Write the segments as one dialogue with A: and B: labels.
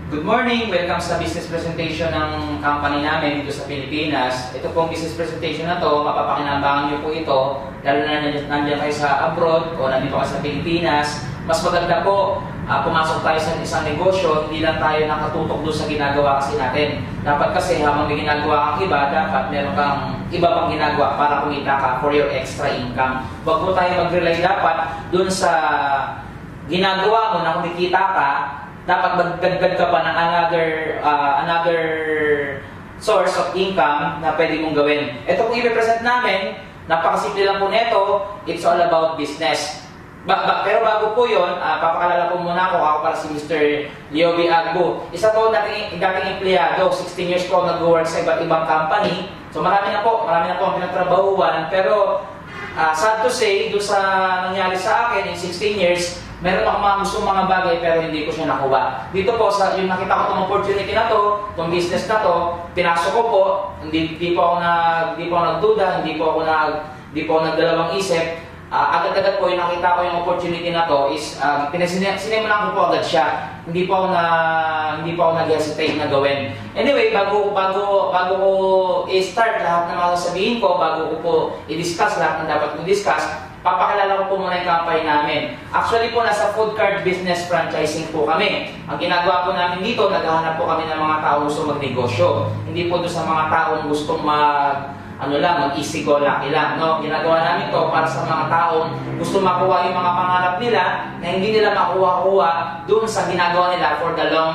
A: Good morning! Welcome sa business presentation ng company namin dito sa Pilipinas. Ito pong business presentation na to, mapapakinabangan nyo po ito, lalo na nandiyan kayo sa abroad o nandito kayo sa Pilipinas. Mas maganda po, pumasok tayo sa isang negosyo, hindi lang tayo nakatutok doon sa ginagawa kasi natin. Dapat kasi habang may ginagawa kang iba, dapat meron kang iba pang ginagawa para kumita ka for your extra income. Huwag po tayo mag-rely dapat doon sa ginagawa mo na kumikita ka, dapat magdagdag ka pa ng another source of income na pwede mong gawin. Ito kung i-present namin, napakasimple lang po nito, it's all about business. Pero bago po yun, papakalala po muna ako pala si Mr. Lioby Agbo. Isa po dating empleyado, 16 years po nag-work sa iba't ibang company. So marami na po ang pinagtrabahuan. Pero sad to say, doon sa nangyari sa akin in 16 years, meron akong mga gustong mga bagay pero hindi ko siya nakuha. Dito po, yung nakita ko itong opportunity na to, itong business na to, pinasok ko po, hindi po ako nagduda, hindi po ako nagdalawang isip. Agad-agad po yung nakita ko yung opportunity na to is sinimulan ko po agad siya. Hindi po ako nag-hesitate na gawin. Anyway, bago ko i-start lahat ng mga sasabihin ko, bago ko po i-discuss lahat ng dapat kong discuss, papakilala ko po muna yung company namin. Actually po, nasa food cart business franchising po kami. Ang ginagawa po namin dito, naghahanap po kami ng mga taong gusto magnegosyo. Hindi po doon sa mga taong gustong mag-easy go lucky lang, no? Ginagawa namin to para sa mga taong gusto makuha yung mga pangarap nila na hindi nila makuha-kuha doon sa ginagawa nila for the long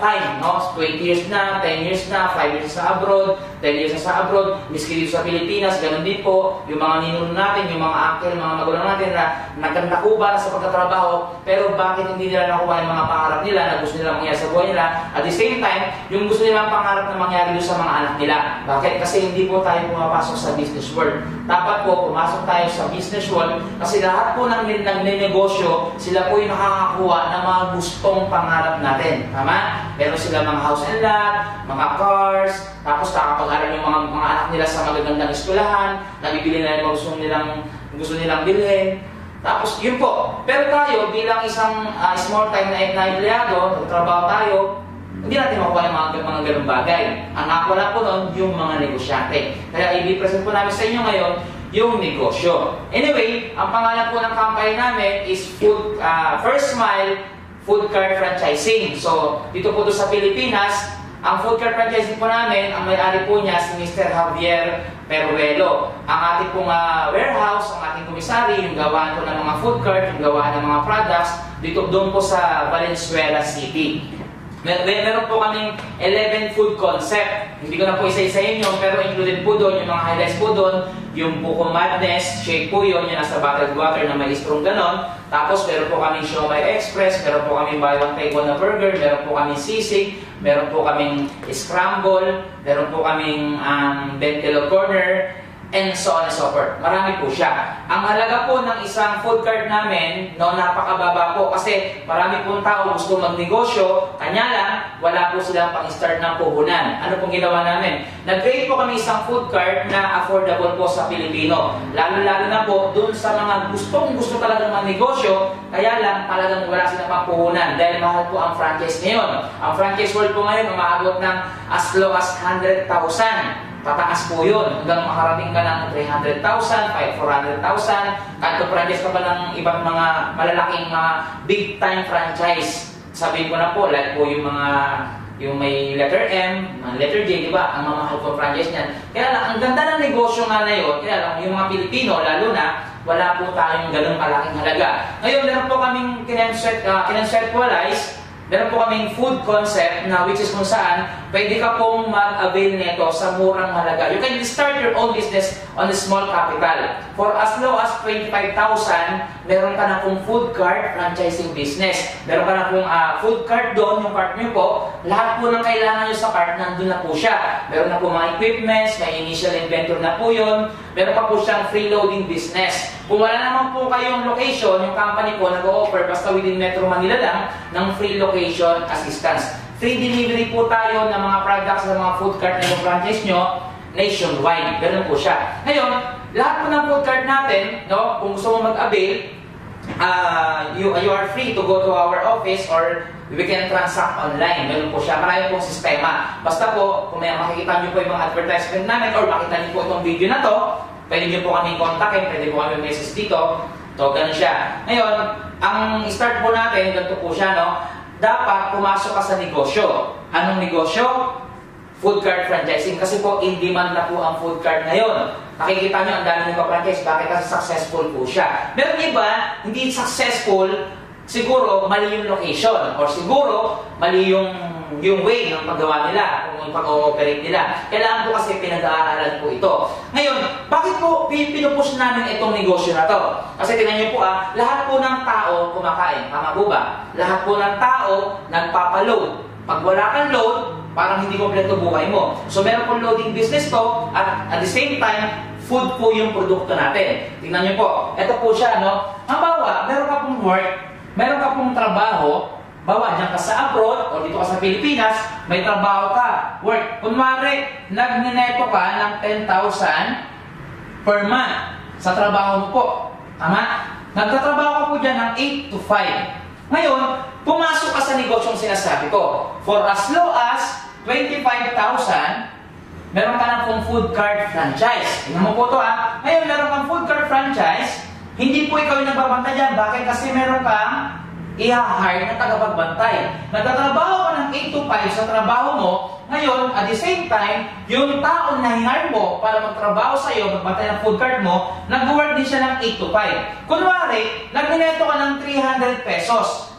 A: time, no? 20 years na, 10 years na, 5 years sa abroad, 10 years na sa abroad, miski dito sa Pilipinas, ganun din po, yung mga ninuno natin, yung mga uncle, mga magulang natin na nagkantakuba sa pagkatrabaho, pero bakit hindi nila nakuha yung mga pangarap nila na gusto nila mangyari sa buhay nila? At the same time, yung gusto nilang pangarap na mangyari doon sa mga anak nila. Bakit? Kasi hindi po tayo pumapasok sa business world. Dapat po, pumasok tayo sa business world kasi lahat po ng nagnenegosyo, sila po yung nakakakuha ng mga gustong pangarap natin. Tama? Meron sila mga house and lot, mga cars, tapos nakapag-aral yung mga anak nila sa magagandang eskwelahan, nabibili na yung gusto nilang bilhin. Tapos, yun po. Pero tayo, bilang isang small-time na empleyado, nagtrabaho tayo, hindi natin makuha yung mga ganung bagay. Ang nakuha po nun, yung mga negosyante. Kaya i-present po namin sa inyo ngayon, yung negosyo. Anyway, ang pangalan po ng company namin is First Mile Food Cart Franchising. So, dito po sa Pilipinas, ang food cart franchising po namin, ang may-ari po niya si Mr. Javier Peruelo. Ang ating pong warehouse, ang ating komisary, yung gawaan po ng mga food cart, yung gawaan ng mga products, doon po sa Valenzuela City. Meron po kaming 11 food concept. Hindi ko na po isa-isahin yun, pero included po doon yung mga highlights po doon. Yung Buko Madness, shake po yun, yung nasa bottled water na may strong ganon. Tapos meron po kaming Siomai Express, meron po kaming buy one take one na burger, meron po kaming sisig, meron po kaming scramble, meron po kaming Bentelo Corner, and so on and so forth. Marami po siya. Ang halaga po ng isang food cart namin, napakababa po kasi marami pong tao gusto magnegosyo, kanya lang, wala po silang pang-start ng puhunan. Ano pong ginawa namin? Nag-create po kami isang food cart na affordable po sa Pilipino. Lalo-lalo na po dun sa mga gusto talagang magnegosyo, kaya lang talagang wala silang pang-puhunan dahil mahal po ang franchise ngayon. Ang franchise world po ngayon, umaabot ng as low as 100,000. Tataas po yun. Hanggang makarating ka ng 300,000, 400,000. Kahit franchise ka pa ng ibang mga malalaking mga big time franchise. Sabihin ko na po, like po yung may letter M, letter J, di ba? Ang mamahal po franchise niyan. Kaya lang, ang ganda ng negosyo nga na yun, kaya lang yung mga Pilipino, lalo na, wala po tayong ganun kalaking halaga. Ngayon, meron po kaming kinonceptualize. Meron po kaming food concept na which is kung saan pwede ka pong mag-avail nito sa murang halaga. You can start your own business on a small capital. For as low as 25,000, meron ka na pong food cart franchising business. Meron ka na pong food cart doon, yung cart nyo po. Lahat po ng kailangan nyo sa cart, nandun na po siya. Meron na po mga equipments, may initial inventory na po yun. Meron pa po siyang free-loading business. Kung wala naman po kayong location, yung company po nag-o-offer basta within Metro Manila lang ng free location assistance. Free delivery po tayo ng mga products ng mga food cart na yung franchise nyo nationwide. Ganun po siya. Ngayon, lahat po ng food cart natin, no, kung gusto mo mag-avail, you are free to go to our office or we can transact online. Ganun po siya. Marami pong sistema. Basta po, kung may makikita nyo po yung mga advertisement namin or makita nyo po itong video na to, pwede nyo po kami kontakin, pwede po kami message dito. So, ganun siya. Ngayon, ang start po natin, ganito po siya, no? Dapat pumasok ka sa negosyo. Anong negosyo? Food cart franchising. Kasi po, in demand na po ang food cart ngayon. Nakikita nyo, ang dami nagpa-franchise. Bakit? Kasi successful po siya. Meron iba, hindi successful, siguro mali yung location. Or siguro, mali yung way ng paggawa nila, kung yung pag-ooperate nila. Kailangan po kasi pinag-aaralan po ito. Ngayon, bakit po pinupush namin itong negosyo na to? Kasi tingnan nyo po lahat po ng tao kumakain. Tama po ba? Lahat po ng tao nagpapaload. Pag wala kang load, parang hindi kompleto buhay mo. So meron pong loading business to at the same time, food po yung produkto natin. Tingnan nyo po. Ito po siya, no? Halimbawa, meron ka pong work, meron ka pong trabaho, bawa, dyan ka sa abroad o dito ka sa Pilipinas, may trabaho ka, work. Kunwari, nagnineto ka ng 10,000 per month sa trabaho mo po. Tama? Nagtatrabaho ka po dyan ng 8 to 5. Ngayon, pumasok ka sa negosyong sinasabi ko. For as low as 25,000, meron ka ng food cart franchise. Tingnan mo po ito Ngayon, meron kang food cart franchise, hindi po ikaw yung nagbabantay dyan. Bakit? Kasi meron kang i-hire na tagapagbantay. Nagtatrabaho ka ng 8 to 5 sa trabaho mo, ngayon, at the same time, yung taon na hire mo para magtrabaho sa iyo, magbantay ng food cart mo, nag-work din siya ng 8 to 5. Kunwari, nagnineto ka ng 300 pesos.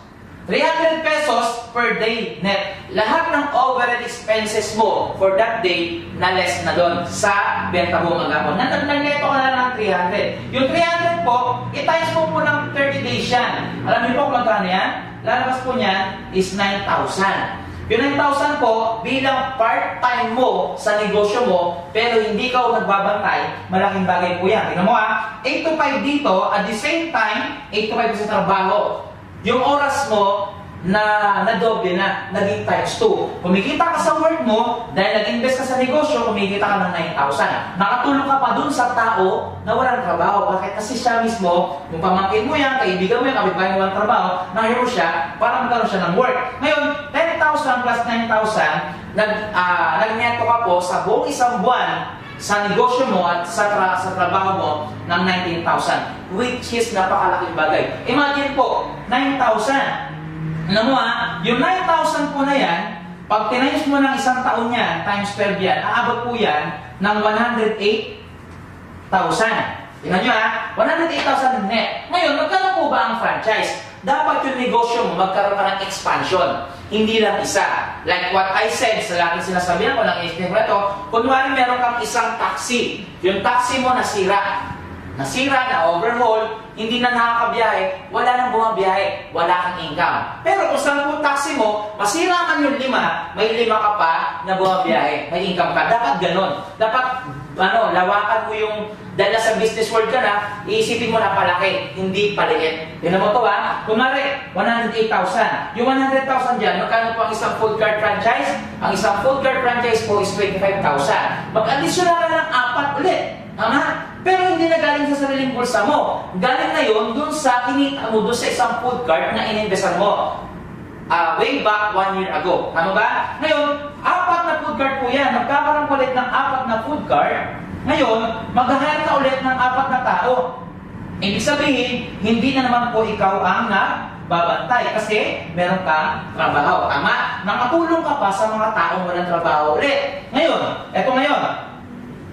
A: 300 pesos per day net. Lahat ng overhead expenses mo for that day na less na doon sa benta mo magkakon. Nagneto ka na lang ng 300. Yung 300 po, i-times mo po ng 30 days yan. Alam niyo po kung magkano yan? Lalabas po niyan is 9,000. Yung 9,000 po, bilang part-time mo sa negosyo mo, pero hindi ka nagbabantay, malaking bagay po yan. Tingnan mo 8 to 5 dito, at the same time, 8 to 5 sa trabaho. Yung oras mo na doble na, naging times 2. Kumikita ka sa work mo, dahil nag-invest ka sa negosyo, kumikita ka ng 9,000. Nakatulong ka pa dun sa tao na walang trabaho. Bakit? Kasi siya mismo, yung pamangkin mo yan, kaibigan mo yan, kapitbahay mo walang trabaho, nahiro siya, para magkaroon siya ng work. Ngayon, 10,000 plus 9,000, nagneto ka po sa buong isang buwan sa negosyo mo at sa trabaho mo ng 19,000, which is napakalaking bagay. Imagine po, 9,000. Ano mo yung 9,000 po na yan, pag tinimes mo ng isang taon yan, times 12 yan, aabot po yan ng 108,000. Tingnan nyo 108,000 net. Ngayon, magkano po ba ang franchise? Dapat yung negosyo mo magkaroon ka ng expansion. Hindi lang isa. Like what I said, sa laking sinasabihan ko ng explain ko ito, kunwari meron kang isang taxi. Yung taxi mo nasira. Nasira, na-overhaul, hindi na nakakabiyahe, wala nang bumabiyahe, wala kang income. Pero kung saan po taxi mo, masira man yung 5, may 5 ka pa na bumabiyahe, may income ka. Dapat ganon. Dapat, lawakan mo yung, dahil sa business world ka na, iisipin mo na palaki, hindi paliit. Tignan mo ito kunwari, 108,000. Yung 100,000 dyan, magkano po ang isang food cart franchise? Ang isang food cart franchise po is 25,000. Mag-additional ka ng 4 ulit. Tama? Pero hindi na galing sa sariling bulsa mo. Galing na yun dun sa kinita mo, dun sa isang food cart na ininvesan mo. Way back 1 year ago. Tama ba? Ngayon, 4 na food cart po yan. Magkakaroon ulit ng 4 na food cart. Ngayon, mag-hire ka ulit ng 4 na tao. Ibig sabihin, hindi na naman po ikaw ang nagbabantay kasi meron kang trabaho. Tama? Nakatulong ka pa sa mga taong walang trabaho ulit. Ngayon, eto ngayon.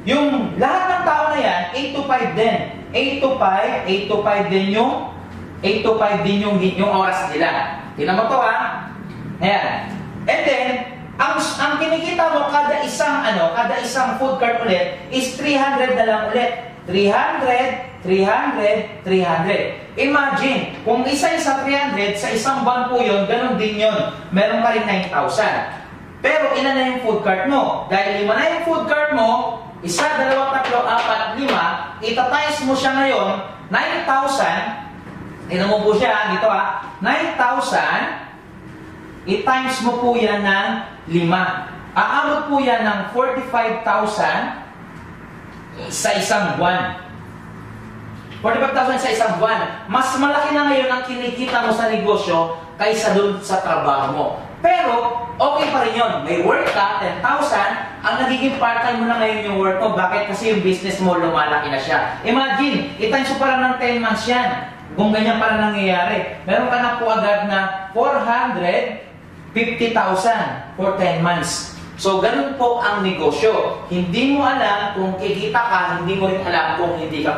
A: Yung lahat ng tao na yan, 8 to 5 din. 8 to 5 din yung 8 to 5 din yung oras nila. Tingnan mo to Ayan. And then, ang kinikita mo kada isang food cart ulit is 300 na lang ulit. 300, 300, 300. Imagine, kung isa-isa 300, sa isang buwan po yun, ganun din yun. Meron ka rin 9,000. Pero ilan na yung food cart mo? Dahil 5 na yung food cart mo, 1, 2, 3, 4, 5, itatimes mo siya ngayon, 9,000, tignan mo po siya, dito 9,000, i-times mo po yan ng 5. Aabot po yan ng 45,000 sa isang buwan. 45,000 sa isang buwan. Mas malaki na ngayon ang kinikita mo sa negosyo kaysa dun sa trabaho mo. Pero, okay pa rin yun. May work ka, 10,000, ang nagiging part-time mo na ngayon yung work mo. Bakit? Kasi yung business mo, lumalaki na siya. Imagine, itimes mo pa lang ng 10 months yan. Kung ganyan pala nangyayari. Meron ka na po agad na 450,000 for 10 months. So, ganun po ang negosyo. Hindi mo alam kung kikita ka, hindi mo rin alam kung hindi ka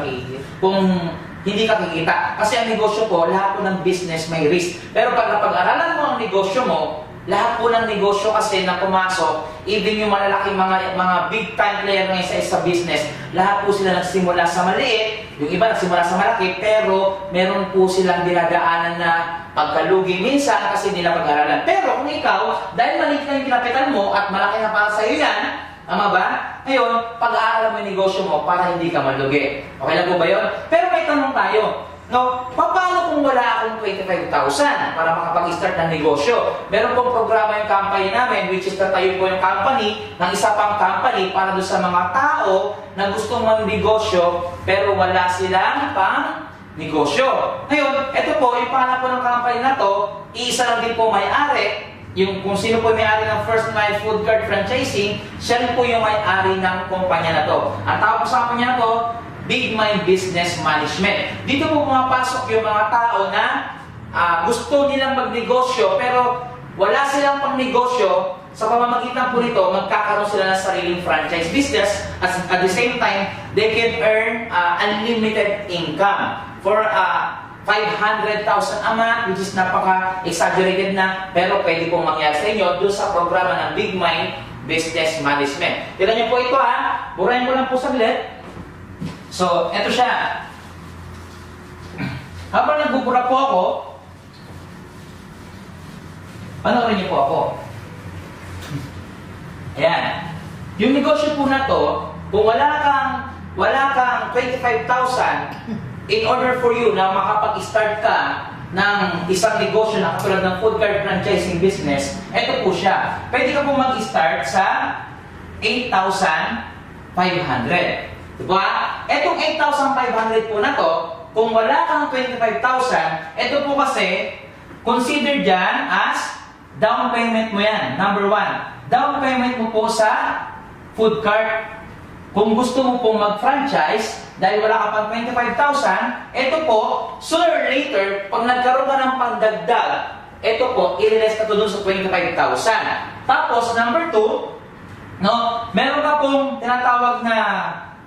A: kikita. Kasi ang negosyo po, lahat po ng business may risk. Pero pag napag-aralan mo ang negosyo mo, lahat po ng negosyo kasi na pumasok, even yung malalaking mga big time player ngayon sa business, lahat po sila nagsimula sa maliit, yung iba nagsimula sa malaki, pero meron po silang dinadaanan na pagkalugi minsan kasi nila pag-aralan. Pero kung ikaw, dahil maliit na yung kinapitan mo at malaki na para sa'yo yan, tama ba? Ngayon, pag-aaral mo yung negosyo mo para hindi ka malugi. Okay lang po ba yun? Pero may tanong tayo. No, paano kung wala akong 25,000 para makapag-start ng negosyo? Meron pong programa yung company namin, which is tatayo po yung company ng isa pang company para doon sa mga tao na gustong mag-negosyo pero wala silang pang negosyo. Ngayon, ito po, yung pangalan po ng company na to, iisa lang din po may-ari. Yung kung sino po may-ari ng First Mile Food Cart Franchising, siya rin po yung may-ari ng kumpanya na to. Ang tawag po sa kumpanya na to, Big Mind Business Management. Dito po pumapasok yung mga tao na gusto nilang magnegosyo pero wala silang pang-negosyo. Sa pamamagitan po nito, magkakaroon sila ng sariling franchise business. At the same time, they can earn unlimited income for 500,000 a month, which is napaka-exaggerated na, pero pwede pong mangyari sa inyo doon sa programa ng Big Mind Business Management. Tignan niyo po ito ha. Burahin ko lang po saglit. So, eto siya. Habang nagbubura po ako, panoorin niyo po ako. Ayan. Yung negosyo po na to, kung wala kang 25,000, in order for you na makapag-start ka ng isang negosyo na katulad ng food cart franchising business, eto po siya. Pwede ka po mag-start sa 8,500. Diba? Etong 8,500 po na to, kung wala kang 25,000, ito po kasi, consider dyan as down payment mo yan. Number 1, down payment mo po sa food cart. Kung gusto mo pong mag-franchise, dahil wala ka pang 25,000, ito po, sooner or later, pag nagkaroon ka ng pagdagdag, ito po, i-release ka to dun sa 25,000. Tapos, number 2, no, meron ka pong tinatawag na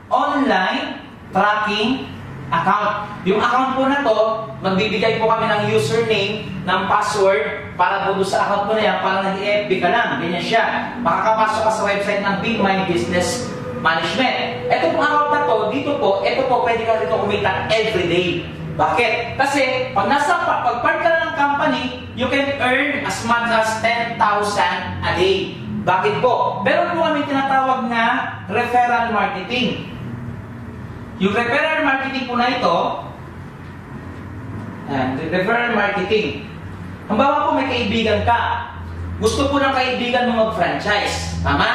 A: online tracking account. Yung account po na to, magbibigay po kami ng username, ng password, para po sa account mo na yan, para nag-FB ka lang. Ganyan siya. Makakapasok ka sa website ng Big Mind Business Management. Ito pong account na to, dito po, ito po, pwede ka dito kumita everyday. Bakit? Kasi, pag part ka na ng company, you can earn as much as 10,000 a day. Bakit po? Meron po kami tinatawag na referral marketing. Yung referral marketing po na ito, referral marketing. Halimbawa po may kaibigan ka. Gusto po ng kaibigan mo mag-franchise. Tama?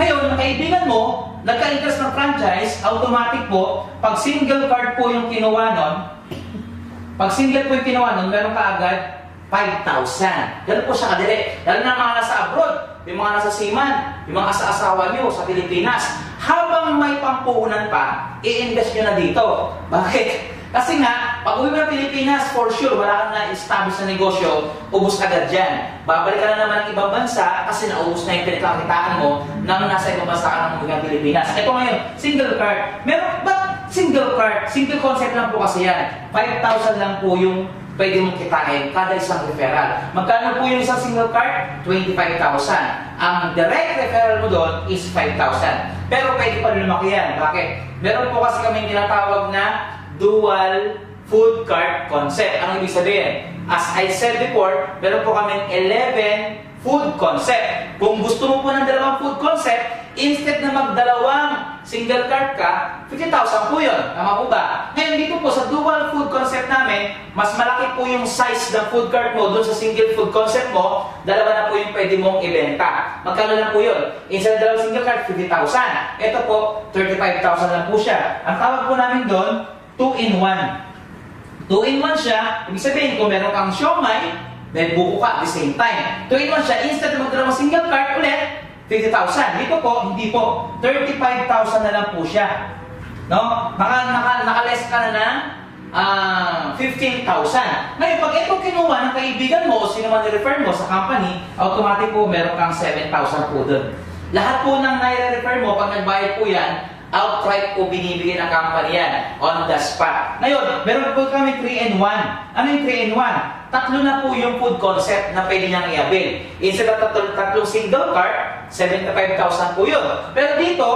A: Ngayon, ang kaibigan mo, nagka-interest ng franchise, automatic po, pag single card po yung kinuha nun, meron ka agad 5,000. Ganun po siya kadali. Lalo na mga nasa abroad, yung mga nasa seaman, yung mga asa-asawa nyo sa Pilipinas. Habang may pampuhunan pa, i-invest nyo na dito. Bakit? Kasi nga, pag uwi mo ng Pilipinas, for sure, wala kang na-establish na negosyo, ubus agad dyan. Babalik ka na naman ng ibang bansa kasi naubos na yung pinagkakitaan mo nang nasa ibang bansa ka ng mga Pilipinas. Ito ngayon, single card. Meron ba single card? Single concept lang po kasi yan. 5,000 lang po yung pwede mong kitain kada isang referral. Magkano po yung isang single card? 25,000. Ang direct referral mo doon is 5,000. Pero pwede pa lumaki yan. Bakit? Meron po kasi kaming tinatawag na dual food cart concept. Ano ibig sabihin? As I said before, meron po kaming 11 food concept. Kung gusto mo po ng dalawang food concept, instead na magdalawang single cart ka, 50,000 po yun. Tama po ba? Ngayon dito po sa dual food concept namin, mas malaki po yung size ng food cart mo doon sa single food concept mo, dalawa na po yung pwede mong ibenta. Magkano lang po yun? Instead na dalawang single cart, 50,000. Ito po, 35,000 lang po siya. Ang tawag po namin doon, 2-in-1. 2-in-1 siya, ibig sabihin kung meron kang siomai, then buko ka at the same time. 2-in-1 siya, instead na magdala mo single cart ulit, 50,000. Dito po, hindi po. 35,000 na lang po siya. No? Nakaless ka na ng 15,000. Ngayon, pag ito kinuha ng kaibigan mo o sino man i-refer mo sa company, automatic po meron kang 7,000 po doon. Lahat po ng nai-refer mo, pag nagbayad po yan, outright po binibigay ng company yan, on the spot. Ngayon, meron po kami 3-in-1. Ano yung 3-in-1? Tatlo na po yung food concept na pwede niyang i-avail. Instead of tatlong single cart, 75,000 po yun. Pero dito,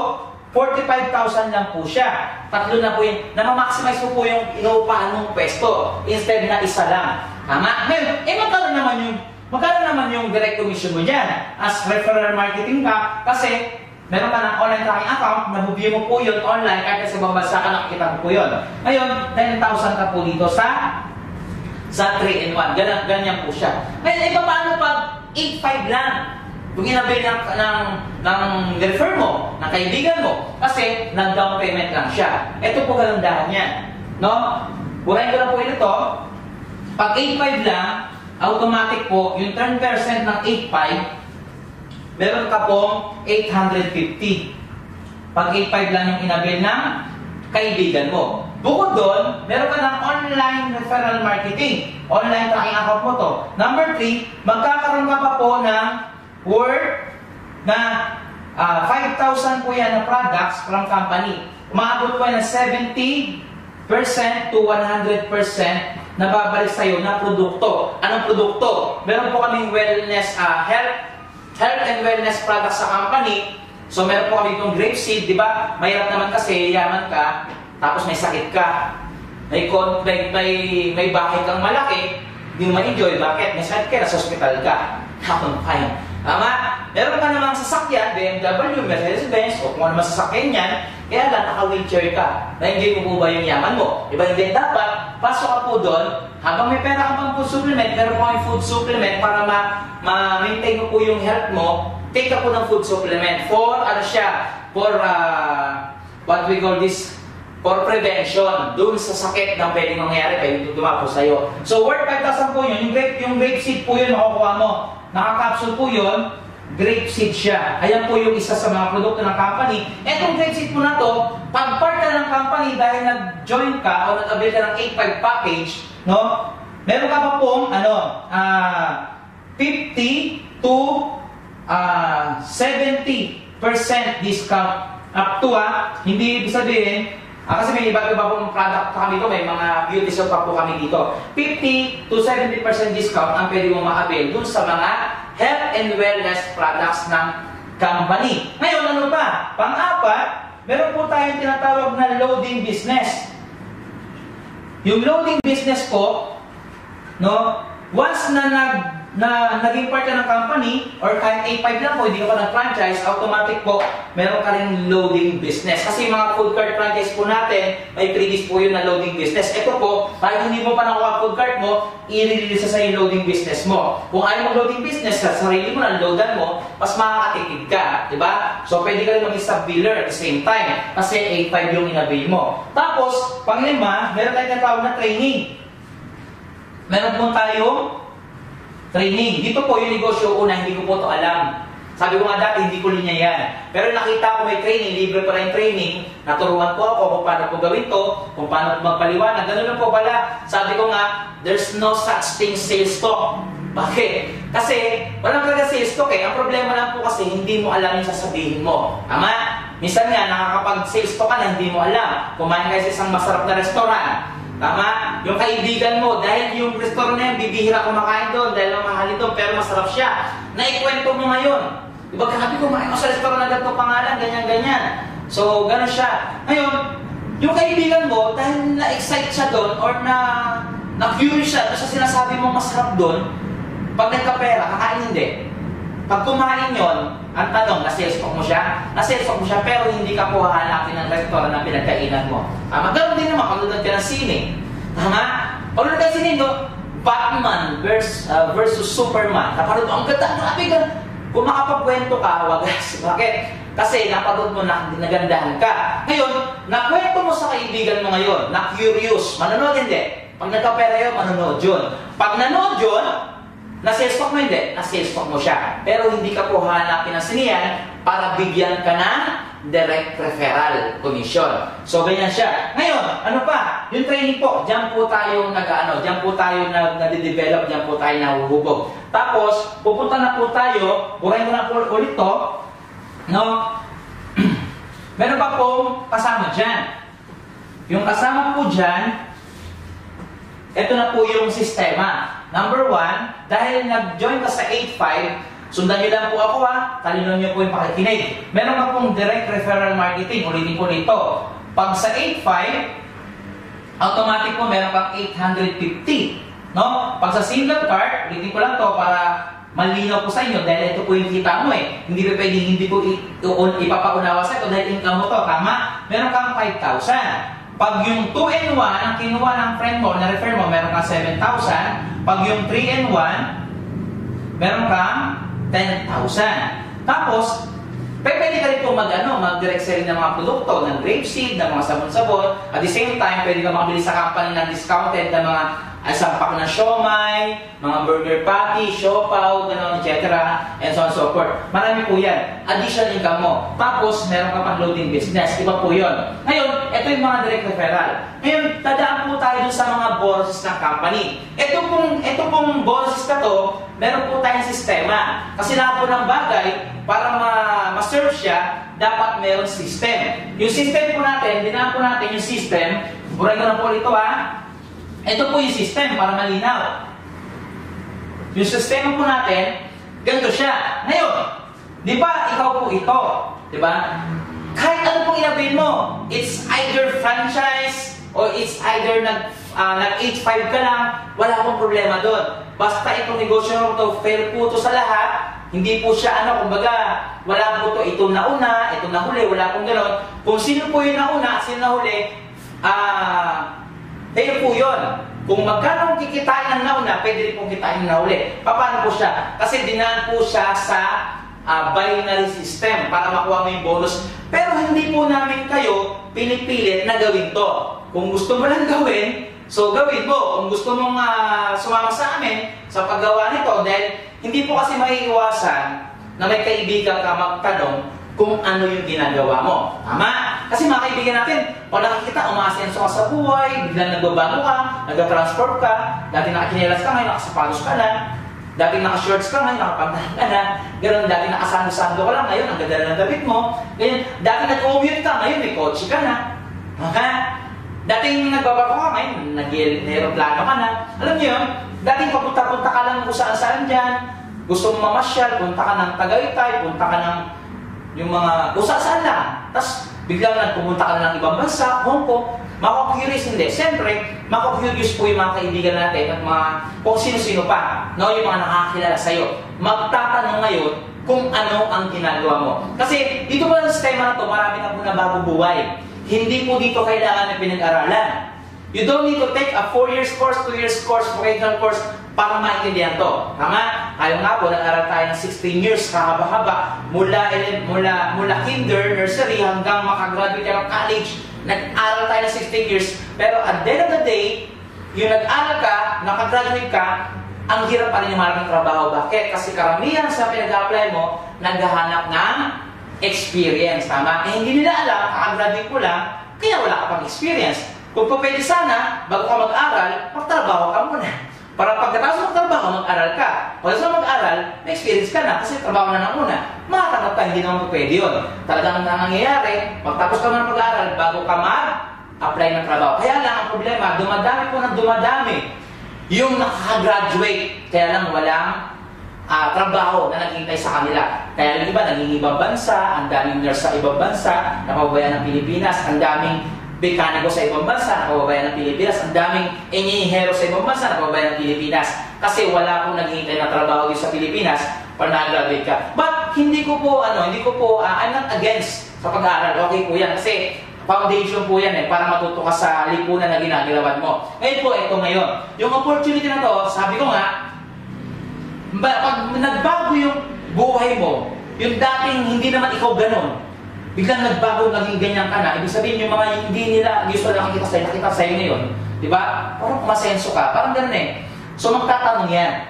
A: 45,000 lang po siya. Tatlo na po yun. Namamaximize po yung inuupahan ng pwesto. Instead na isa lang. Tama? Ngayon, magkano naman yung direct commission mo dyan? As referral marketing ka, kasi meron ka ng online tracking account, nabubyo mo po yun online, kahit sa ibang bansa ka, nakikita mo po yun. Ngayon, 10,000 ka po dito sa 3-in-1. Ganyan po siya. Ngayon, paano pag 8,500 lang? Kung inabil ng refer mo, ng kaibigan mo, kasi nag-down payment lang siya. Ito po kagandahan niya. No? Burahin ko lang po ito. Pag 8,500 lang, automatic po, yung 10% ng 8,500, meron ka pong 850. Pag 8,500 lang yung inabil ng kaibigan mo. Bukod doon, meron ka ng online referral marketing. Online tracking account mo to. Number 3, magkakaroon ka pa po ng worth na 5,000 po yan na products from company. Umaabot po yan ng 70% to 100% na babalik sa'yo na produkto. Anong produkto? Meron po kaming wellness, health and wellness products sa company. So meron po kami itong grapeseed, di ba? Mahirap naman kasi, yaman ka, tapos may sakit ka. May bahay kang malaki, hindi mo ma-enjoy. Bakit? May sakit ka, nasa hospital ka. Fine. Tama? Meron ka namang sasakyan, BMW, Mercedes-Benz, o kung ano naman sasakyan yan, kaya lang naka-wheelchair ka. Na-enjoy mo po ba yung yaman mo? Diba hindi dapat, pasok ka po doon, habang may pera ka pang food supplement, meron po kang food supplement para ma-maintain mo po yung health mo, take ka po ng food supplement for, what we call this, for prevention, dun sa sakit na pwedeng mangyari, pwedeng dumapo sa'yo. So, worth 5,000 po yun, yung grape seed po yun, makukuha mo. Naka-capsule po yun, grape seed siya. Ayan po yung isa sa mga produkto ng company. Etong grape seed po na to, pag part ka ng company dahil nag-join ka o nag-avail ka ng 8,500 package, no? Meron ka pa pong 50 to 70% discount up to hindi ibig sabihin, kasi may iba't iba pong product pa kami dito, may mga beauty shop pa po kami dito. 50 to 70% discount ang pwede mong ma-avail dun sa mga health and wellness products ng company. Ngayon, ano pa? Pang-apat, meron po tayong tinatawag na loading business. Yung loading business po, no, once na naging part ka ng company, or kahit 8,500 lang po, hindi ka pa nag-franchise, automatic po, meron ka rin loading business. Kasi mga food cart franchise po natin, may previous po yun na loading business. Ito po, kahit hindi mo pa nakuha food cart mo, i-release sa yung loading business mo. Kung ayaw mo loading business, sa sarili mo na loadan mo, mas makakatipid ka, di ba? So, pwede ka rin maging sub-biller at the same time, kasi 8,500 yung inabil mo. Tapos, pang-lima, meron tayong natawag na training. Meron po tayong training. Dito po yung negosyo una, hindi ko po ito alam. Sabi ko nga dati, hindi ko linya yan. Pero nakita ko may training, libre pala yung training. Naturuan po ako kung paano po gawin to, kung paano po magpaliwanag. Ganun lang po pala. Sabi ko nga, there's no such thing sales talk. Bakit? Kasi, walang talaga sales talk eh. Ang problema lang po kasi, hindi mo alam yung sasabihin mo. Tama? Minsan nga, nakakapag-sales talk ka na hindi mo alam. Kumain kayo sa isang masarap na restaurant. Tama? Yung kaibigan mo, dahil yung restaurant na yan, bibihira kumakain doon, dahil ang mahal ito, pero masarap siya. Naikwento mo ngayon. Diba, grabe kumain ko sa restaurant na ganito pangalan, ganyan-ganyan. So, gano'n siya. Ngayon, yung kaibigan mo, dahil na-excite siya doon, or na-curious siya, sa sinasabi mo masarap doon, pag nagkapera, kakain hindi. Pag kumain yon, ang tanong, na-sales talk mo siya? Na-sales talk mo siya, pero hindi ka po hahanapin ng restaurant na pinagkainan mo. Tama? Ganoon din naman, pag nanonood ka ng sine. Tama? Pag nanonood ka ng sine, no? Batman versus Superman. Napanood mo, ang ganda, grabe ka. Kung makapagkwento ka, wagas. Bakit? Kasi napagod mo na nagandahan ka. Ngayon, nakwento mo sa kaibigan mo ngayon, na curious, manonood hindi. Pag nagkapera yun, manonood yun. Pag nanood yun, na-sales talk mo hindi, na-sales talk mo siya. Pero hindi ka po hanapin ng sinihan para bigyan ka ng direct referral commission. So, ganyan siya. Ngayon, ano pa? Yung training po, dyan po tayo dyan po tayo nade-develop, dyan po tayo nahuhubog. Tapos, pupunta na po tayo, burahin ko na po ulit to, no? Meron pa pong kasama dyan. Yung kasama po dyan, ito na po yung sistema. Number 1, dahil nag-join ka sa 8.5, sundan nyo lang po ako talino nyo po yung pakikinig. Meron ka pong direct referral marketing, ulitin ko nito. Pag sa 8.5, automatic po meron kang 850. No? Pag sa single card, ulitin ko lang to para malinaw po sa inyo dahil ito po yung kita mo Hindi pa pwedeng hindi po ipapaunawa sa ito dahil income mo to. Tama? Meron kang 5,000. Pag yung 2-in-1 ang kinuha ng friend mo, na-refer mo, meron kang 7,000. Pag yung 3-in-1, meron kang 10,000. Tapos, pwede ka rin po mag-direct selling ng mga produkto, ng grapeseed, ng mga sabon-sabon. At the same time, pwede ka makabili sa company ng discounted ng mga sampak na siomay, mga burger patty, siopaw, gano'n, etc. And so on and so forth. Marami po yan. Additional income mo. Tapos, meron ka pang loading business. Iba po yun. Ngayon, ito yung mga direct referral. Ngayon, dadaan po tayo dun sa mga bonuses ng company. Ito pong bonuses na to, meron po tayong sistema. Kasi lahat po ng bagay, para ma-serve siya, dapat meron system. Yung system po natin, dinaan po natin yung system. Burahin ko na po ito Ito po yung system para malinaw. Yung sistema po natin, ganito siya. Ngayon, di ba ikaw po ito? Di ba? Kahit ano pong inabil mo, it's either franchise or it's either nag-8.5 ka lang, wala pong problema doon. Basta itong negosyo mo to, fair po to sa lahat, hindi po siya kumbaga, wala po to itong nauna, itong nahuli, wala pong gano'n. Kung sino po yung nauna at sino nahuli, fair po yun. Kung magkano kikitain ng nauna, pwede rin pong kitain ng nahuli. Paano po siya? Kasi dinaan po siya sa binary system para makuha mo yung bonus. Pero hindi po namin kayo pinipilit na gawin to. Kung gusto mo lang gawin, so gawin mo. Kung gusto mong sumama sa amin sa paggawa nito, dahil hindi po kasi maiiwasan na may kaibigan ka magtanong kung ano yung ginagawa mo. Tama? Kasi mga kaibigan natin, pag nakikita, umaasenso ka sa buhay, biglang nagbabago ka, nag-transform ka, dati nakakinelas ka, ngayon nakasapatos ka na, dati naka-shorts ka, ngayon nakapantahan ka na, ganoon, dati nakasando-sando ka lang, ngayon ang ganda ng damit mo, ganyan, dati nag-commute ka, ngayon may kotse ka na, dating nagbabago ka, ngayon nag-aeroplano ka na, alam niyo yun, dating papunta-punta ka lang kung saan-saan dyan, gusto mo mamasyal, punta ka ng Tagaytay, punta ka ng yung mga saan lang. Tapos, biglang pumunta ka na ng ibang bansa, Hong Kong, mako-curious hindi. Siyempre, mako-curious po yung mga kaibigan natin at mga kung sino-sino pa, no, yung mga nakakilala sa'yo. Magtatanong ngayon kung ano ang ginagawa mo. Kasi, dito po sa sistema na to, marami na po na bagong buhay. Hindi po dito kailangan na pinag-aralan. You don't need to take a 4 years course, 2 years course, vocational course para maintindihan to. Tama? Kaya nga po, nag-aral tayo ng 16 years, kahaba-haba, mula kinder, nursery, hanggang makagraduate tayo ng college. Nag-aral tayo ng 16 years. Pero at the end of the day, yung nag-aral ka, nakagraduate ka, ang hirap pa rin yung maraming trabaho. Bakit? Kasi karamihan sa pinag-apply mo, naghahanap ng experience. Tama? Eh, hindi nila alam, kakagraduate ko lang, kaya wala ka pang experience. Kung pwede sana, bago ka mag-aral, magtrabaho ka muna. Para pagkatapos magtrabaho, mag-aral ka. Pag sa mag-aral, may experience ka na kasi trabaho na ng una. Makatanggap ka, hindi naman pwede yun. Talagang nangyayari, magtapos ka na mag-aral bago ka mag-apply ng trabaho. Kaya lang ang problema, dumadami po ng dumadami yung nakaka-graduate. Kaya lang walang trabaho na naghintay sa kanila. Kaya yung iba, naging ibang bansa, ang daming nurse sa ibang bansa, napabayan ng Pilipinas, ang daming mekaniko sa ibang bansa, nakababayan ng Pilipinas. Ang daming inihero sa ibang bansa, nakababayan ng Pilipinas. Kasi wala pong naghihintay na trabaho dito sa Pilipinas para na-graduate ka. But hindi ko po, I'm not against sa pag-aaral. Okay po yan. Kasi foundation po yan para matuto ka sa lipunan na ginagalawan mo. Ngayon po, ito ngayon. Yung opportunity na to, sabi ko nga, pag nagbago yung buhay mo, yung dating hindi naman ikaw ganun, biglang nagbago, naging ganyan ka na, ibig sabihin yung mga hindi nila usual nakita sa'yo ngayon, di ba? Parang kumasenso ka, parang ganun eh. So magtatanong yan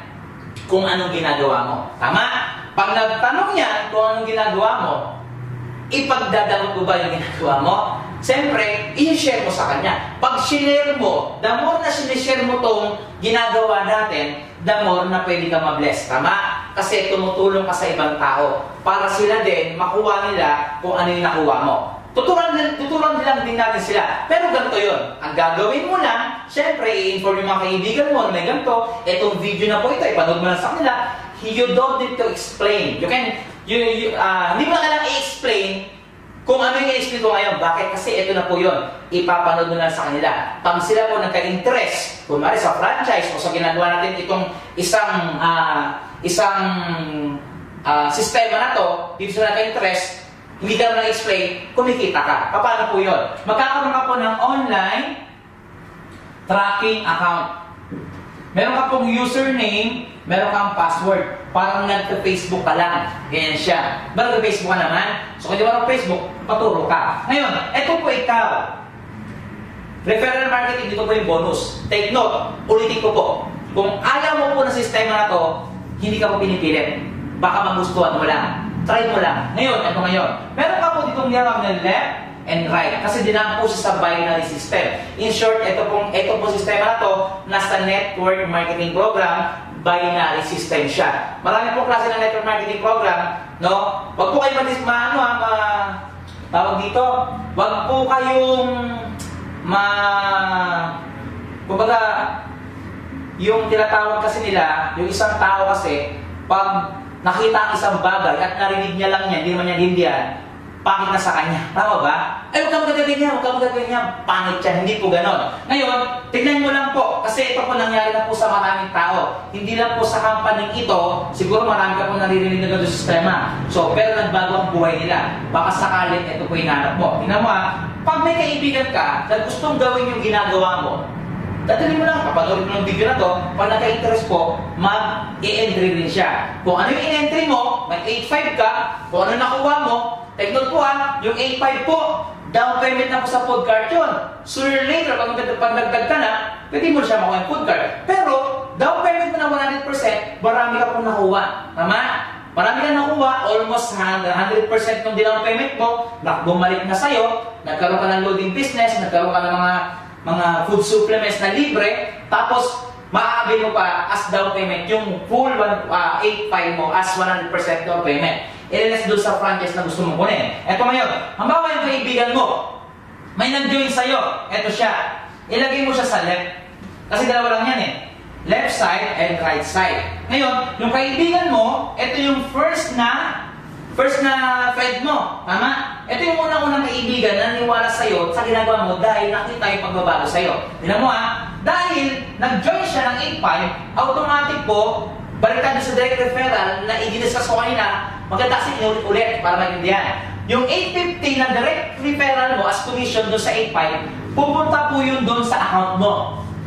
A: kung anong ginagawa mo. Tama? Pag nagtanong yan kung anong ginagawa mo, ipagdadamot mo ba yung ginagawa mo? Siyempre, i-share mo sa kanya. Pag share mo, the more na sinishare mo tong ginagawa natin, the more na pwede ka ma-bless. Tama? Kasi tumutulong ka sa ibang tao para sila din makuha nila kung ano yung nakuha mo. Tuturuan lang din natin sila. Pero ganito yun. Ang gagawin mo lang, siyempre, i-inform yung mga kaibigan mo na may ganito, itong video na po ito, ipanood mo lang sa kanila. You don't need to explain. Hindi mo na kailangan i-explain kung ano yung i-explain ko ngayon. Bakit? Kasi ito na po yun. Ipapanood mo lang sa kanila. Pag sila po nagka-interest, kunwari sa franchise o sa ginagawa natin itong isang sistema na to, dito sila nagka-interest, hindi ka na explain, kumikita ka. Paano po yun? Magkakaroon ka po ng online tracking account. Meron ka pong username, meron kang password. Parang nagka-Facebook ka lang. Ganyan siya. Ba nagka-Facebook ka naman? So kung di ba Facebook, paturo ka. Ngayon, eto po ikaw. Referral marketing, dito po yung bonus. Take note, ulitin ko po. Kung ayaw mo po ng sistema na to, hindi ka po pinipilit. Baka magustuhan mo lang. Try mo lang. Ngayon, ito ngayon. Meron ka po ditong niyarang ng left and right. Kasi dinaan po siya sa binary system. In short, ito po sistema na to, nasa network marketing program, binary system siya. Marami po klase ng network marketing program, no? Wag po kayo tawag dito, wag po kayong kumbaga, yung tinatawag kasi nila, yung isang tao kasi, pag nakita ang isang bagay at narinig niya lang yan, hindi naman niya hindihan, pangit na sa kanya. Tama ba? Ay, huwag ka magagawin niya, pangit yan. Hindi po ganon. Ngayon, tignan mo lang po, kasi ito po nangyari na po sa maraming tao. Hindi lang po sa company ito, siguro marami ka po naririnig na gano'n sistema. So, pero nagbago ang buhay nila. Baka sakaling ito po hinanap mo. Tingnan mo pag may kaibigan ka na gustong gawin yung ginagawa mo, dadali mo lang, kapanood mo ng video na to, pag naka-interest po, mag-i-entry rin siya. Kung ano yung in-entry mo, may 8.5 ka, kung ano nakuha mo, take note po yung 8.5 po, down payment na po sa food card yun. Sooner or later, pag nagdagdag ka na, pwede mo siya makuha yung food card. Pero, down payment mo na 100%, marami ka pong nakuha. Tama? Marami ka nakuha, almost 100% ng down payment mo, bumalik na sa'yo, nagkaroon ka ng loading business, nagkaroon ka ng mga food supplements na libre, tapos maaabay mo pa as down payment yung full 8.5 mo as 100% down payment. Ililas doon sa franchise na gusto mong kunin. Eto ngayon, halimbawa yung kaibigan mo, may nag-join sa'yo, eto siya. Ilagay mo siya sa left. Kasi dalawa lang yan left side and right side. Ngayon, yung kaibigan mo, eto yung first na friend mo. Tama? Ito yung unang-unang kaibigan na naniwala sa'yo sa ginagawa mo dahil nakita yung pagbabago sa'yo. Tignan mo dahil nag-join siya ng 8.5, automatic po, balikan sa direct referral na i-discuss ko kanina, maganda kasi inulit-ulit para maintindihan. Yung 850 na direct referral mo as commission doon sa 8.5, pupunta po yun doon sa account mo.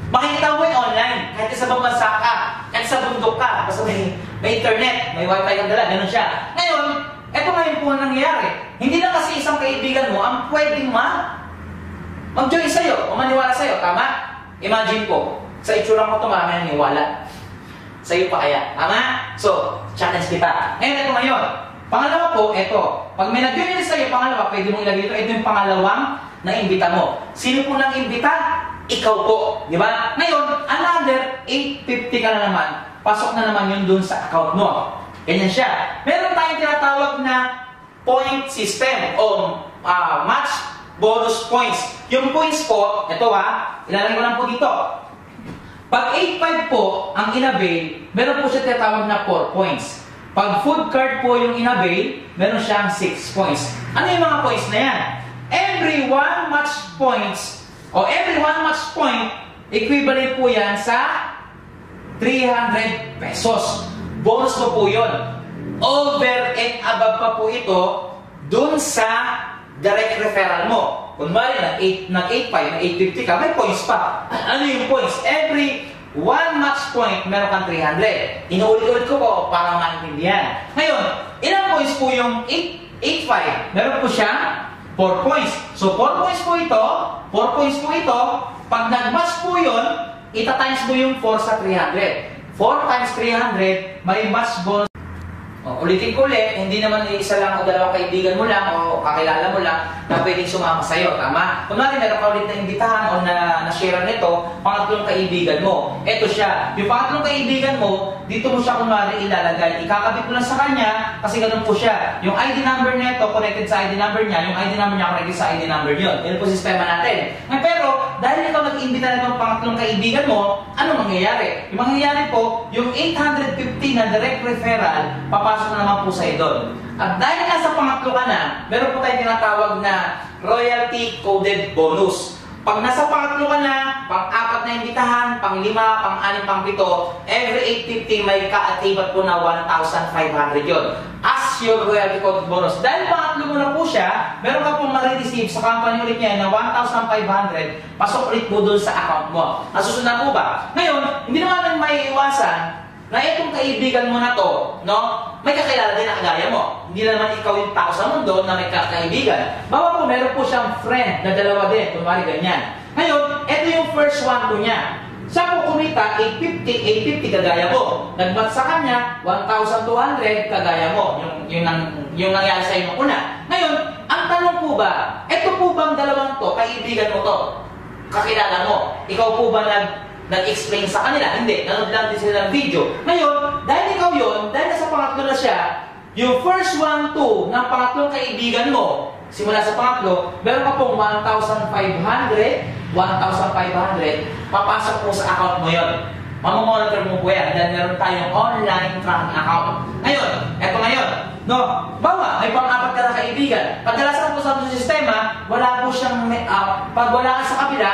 A: Makikita mo yun online, kahit sa ibang bansa ka, kahit sa bundok ka, basta may internet, may wifi kang dala, ganun siya. Ngayon, ito ngayon po ang nangyayari. Hindi lang kasi isang kaibigan mo ang pwedeng mag-join sa'yo o maniwala sa'yo. Tama? Imagine po, sa itsura mo ito marami naniwala. Sa'yo pa kaya. Tama? So, challenge kita. Ngayon, ito ngayon. Pangalawa po, ito. Pag may nag-join sa'yo, pangalawa, pwede mong ilagay ito. Ito yung pangalawang na-imbita mo. Sino po nang-imbita? Ikaw po. Di ba? Ngayon, another 850 ka na naman. Pasok na naman yun dun sa account mo. Ganyan siya. Meron tayong tinatawag na point system o match bonus points. Yung points po, ito ilalagay ko lang po dito. Pag 8.5 po ang inavail, meron po siya tinatawag na 4 points. Pag food card po yung inavail, meron siyang 6 points. Ano yung mga points na yan? Every 1 match points o every 1 match point, equivalent po yan sa 300 pesos. Bonus mo po yun. Over and above pa po ito dun sa direct referral mo. Kunwari, nag-8.5, nag-850 ka, may points pa. Ano yung points? Every 1 match point, meron kang 300. Inuulit-ulit ko po para maintindihan. Ngayon, ilang points po yung 8.5. Meron po siya 4 points. So 4 points po ito, 4 points po ito. Pag nag-match po yun, ita-times mo yung 4 sa 300. 4 times 300, may match bonus. Ulitin ko ulit, hindi naman isa lang o dalawang kaibigan mo lang o kakilala mo lang na pwedeng sumama sa'yo, tama? Kunwari, meron ka ulit na imbitahan o na-share nito, pangatlong kaibigan mo. Ito siya. Yung pangatlong kaibigan mo, dito mo siya kunwari ilalagay. Ikakabit mo lang sa kanya kasi ganun po siya. Yung ID number nito connected sa ID number niya, yung ID number niya connected sa ID number yun. Yun po sistema natin. Pero, dahil ikaw nag-imbita na itong pangatlong kaibigan mo, ano mangyayari? Yung mangyayari po, yung 850 na direct referral, papasok na naman po sa'yo doon. At dahil nasa pangatlo ka na, meron po tayong tinatawag na royalty coded bonus. Pag nasa pangatlo ka na, pang-apat na imbitahan, pang-5, pang-6, pang-7, every 850 may kaatibat po na 1,500 yun. As your royalty coded bonus. Dahil pangatlo mo na po siya, meron ka pong marireceive sa company ulit niya na 1,500, pasok ulit po doon sa account mo. Nasusunod po ba? Ngayon, hindi naman may iwasan na itong kaibigan mo na to, no? May kakilala din na kagaya mo. Hindi naman ikaw yung tao sa mundo na may kakaibigan. Bawa po, meron po siyang friend na dalawa din, kunwari ganyan. Ngayon, ito yung first one po niya. Siya po kumita, 850 kagaya mo. Nagmat sa kanya, 1,200 kagaya mo. Yung nangyari sa inyo una. Ngayon, ang tanong po ba, ito po bang dalawang to, kaibigan mo to, kakilala mo, ikaw po ba nag-explain sa kanila? Hindi. Nanood lang din sila ng video. Ngayon, dahil ikaw yun, dahil nasa pangatlo na siya, yung first 1, 2 ng pangatlong kaibigan mo, simula sa pangatlo, meron ka pong 1,500, papasok po sa account mo yun. Mamamonitor mo po yan dahil meron tayong online tracking account. Ngayon, eto ngayon, no? Bawa, may pang-apat ka na kaibigan. Kadalasan po sa sistema, wala po siyang, pag wala ka sa kabila,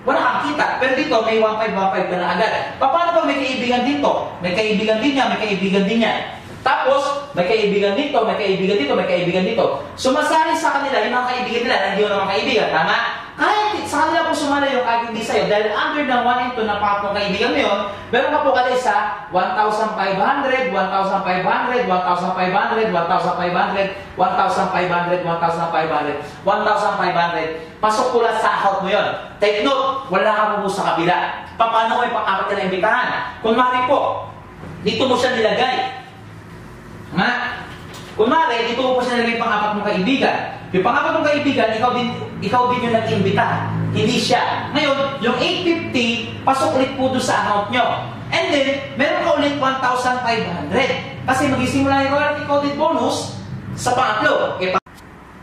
A: wala kang kita. Pero dito, may 1,515 ka na agad. Paano pag may kaibigan dito? May kaibigan din niya, may kaibigan din niya. Tapos, may kaibigan dito, may kaibigan dito, may kaibigan dito. Sumasali sa kanila yung mga kaibigan nila, hindi yung mga kaibigan, tama? Kahit sa kanila po sumali yung kahit hindi sa'yo, dahil under ng 1 and 2 ng pangatlong kaibigan mo yun, meron ka po kayo sa 1,500, 1,500, 1,500, 1,500, 1,500, 1,500, 1,500. Pasok po lang sa account mo yun. Take note, wala ka po sa kabila. Paano may pang-apat ka na imbitahan? Kunwari po, dito mo siya nilagay. Kunwari, dito mo po siya nilagay pang-apat mong kaibigan. Yung pang-apat mong kaibigan, ikaw din yung nag-imbita. Hindi siya. Ngayon, yung 850, pasok ulit po doon sa account nyo. And then, meron ka ulit 1,500. Kasi mag-isimula yung royalty coded bonus sa pangatlo.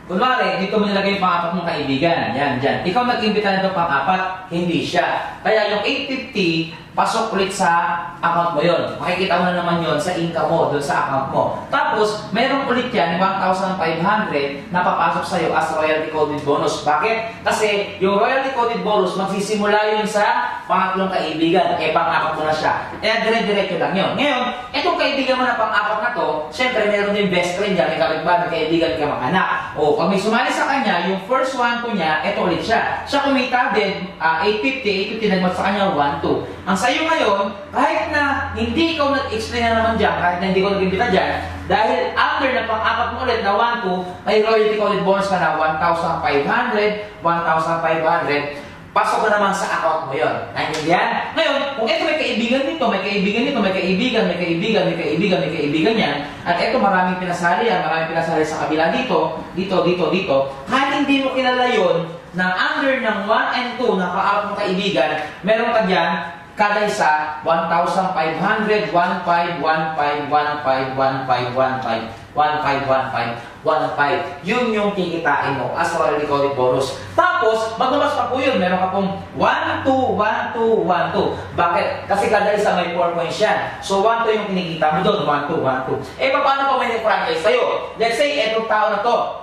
A: Kunwari, dito mo nilagay yung pang-apat mong kaibigan. Yan, dyan. Ikaw nag-imbita na itong pang-apat, hindi siya. Kaya yung 850, pasok ulit sa account mo yun. Makikita mo na naman yun sa income mo, doon sa account mo. Tapos, meron ulit yan, 1,500 na papasok sa'yo as royalty coded bonus. Bakit? Kasi yung royalty coded bonus, magsisimula yun sa pangatlong kaibigan. Pang-apat mo na siya. Dire-diretso lang yun. Ngayon, itong kaibigan mo na pang-apat na to, syempre, meron din best friend dyan, may kapitbahay, may kaibigan, ka mag-anak. O, pag may sumali sa kanya, yung first one ko niya, ito ulit siya. Siya kumita din, 850 nagmat sa kanya, 1,2. Ang sa'yo ngayon, kahit na hindi ikaw nag-explain na naman dyan, kahit na hindi ko nag-imbita dyan, dahil after na pang-apat mo ulit na 1,2, may royalty coded bonus ka na 1,500, 1,500, pasok na naman sa account mo yun. Naintindihan? Ngayon, kung ito may kaibigan nito, may kaibigan nito, may kaibigan, may kaibigan, may kaibigan, may kaibigan yan, at ito maraming pinasali yan, maraming pinasali sa kabila dito, kahit hindi mo kilala yun, na under ng 1 and 2 na paapat mo kaibigan, meron ka dyan, kada isa, 1,500, 1,500, 1,500, 1,500, 1,500, 1,500, 1,500. Yun yung kikitain mo as royalty coded bonus. Tapos, maglumas pa po yun. Meron ka pong 1,2, 1,2, 1,2. Bakit? Kasi kada isa may 4 points yan. So, 1,2 yung kinikita mo doon. 1,2, 1,2. Paano pa may franchise sa'yo? Let's say, etong tao na to.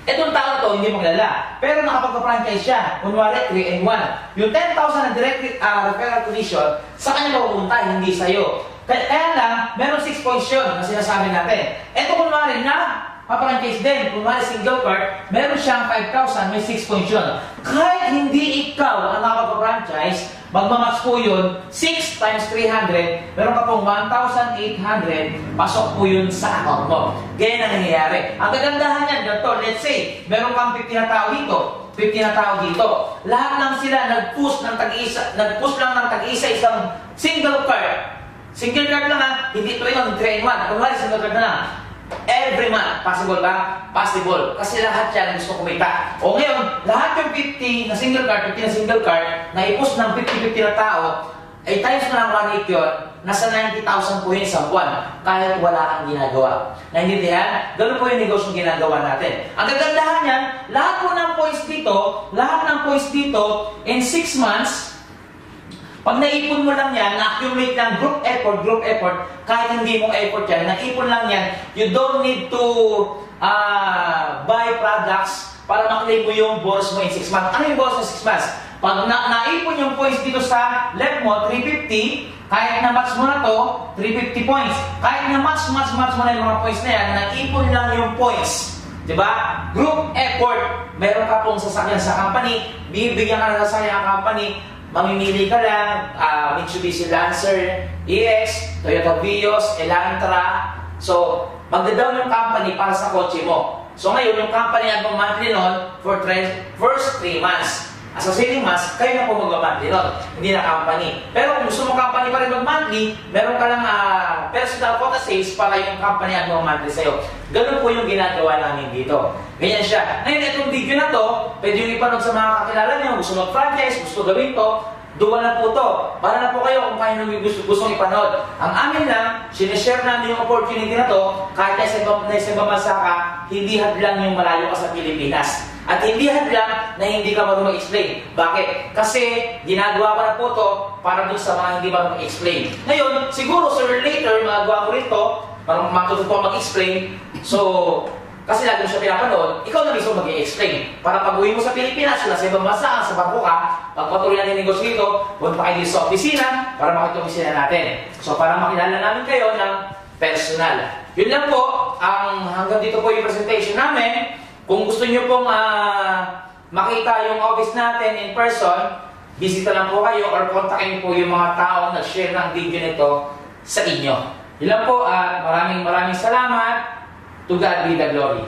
A: Itong tao na to, hindi mo kilala. Pero nakapagpa-franchise siya. Kunwari, 3 and 1. Yung 10,000 na direct referral commission, sa kanya mapupunta, hindi sa'yo. Kaya lang, meron 6 points yun na sinasabi natin. Ito kunwari na, pa-franchise din. Kunwari single card, meron siyang 5,000, may 6 points yun. Kahit hindi ikaw ang nakapagpa-franchise, magmamatch po yun, 6 times 300, meron ka pong 1,800, pasok po yun sa account mo. Ganyan ang nangyayari. Ang kagandahan yan, ganito, let's say, meron kang 50 na tao dito, 50 na tao dito. Lahat lang sila nag-push lang ng tag-isa isang single card. Single card lang ha, hindi ito yung 3-in-1. Kung wala, single card na lang. Every month, possible ba? Possible. Kasi lahat yan gusto kumita. O ngayon, lahat yung 50 na single card, na i-push ng 50-50 na tao, ay times na lang 1.8 yun, nasa 90,000 po yun sa buwan, kahit wala kang ginagawa. Naintindihan? Ganun po yung negosyo ginagawa natin. Ang kagandahan yan, lahat ng points dito, in 6 months, pag naipon mo lang yan, na-accumulate ng group effort, kahit hindi mo effort yan, naipon lang yan, you don't need to buy products para maklaim mo yung bonus mo in 6 months. Ano yung bonus in 6 months? Pag naipon yung points dito sa left mo, 350, kahit na-match mo na to, 350 points. Kahit na-match mo na yung mga points na yan, naipon lang yung points. Diba? Group effort. Meron ka pong sasakyan sa company, bibigyan ka ng sasakyan ang company, mamimili ka lang, Mitsubishi Lancer, EX, Toyota Vios, Elantra. So, magda-down yung company para sa kotse mo. So, ngayon, yung company ang monthly nun for first 3 months. As a sailing months, kayo na po mag-monthly nun, hindi na company. Pero kung gusto mo company pa rin mag-monthly, meron ka lang personal quota sales para yung company ang mag-monthly sa'yo. Ganun po yung ginagawa namin dito. Ganyan siya. Ngayon, itong video na to, pwede yung ipanood sa mga kakilala nyo, gusto mag-franchise, gusto gawin to, duwa na po to. Para na po kayo kung kayo nang gustong ipanood. Ang amin lang, sinishare namin yung opportunity na to, kahit na sa ibang bansa ka, hindi hadlang yung malayo ka sa Pilipinas. At hindi hadlang na hindi ka marunong explain. Bakit? Kasi ginagawa ko na po to para dun sa mga hindi marunong explain. Ngayon, siguro sooner or later, magagawa ko rin to, parang matututo mag-explain. So, kasi lagi mo siya pinapanood, ikaw na mismo mag-i-explain. Para pag-uwi mo sa Pilipinas, sa ibang bansa, sa bangko ka, pagpatuloy natin yung negosyo dito, punta kayo dito sa opisina, para makita yung opisina natin. So, para makilala namin kayo ng personal. Yun lang po, hanggang dito po yung presentation namin. Kung gusto nyo pong makita yung office natin in person, bisita lang po kayo or kontakin po yung mga taong nag-share ng video nito sa inyo. Yun lang po at maraming salamat. To God be the glory.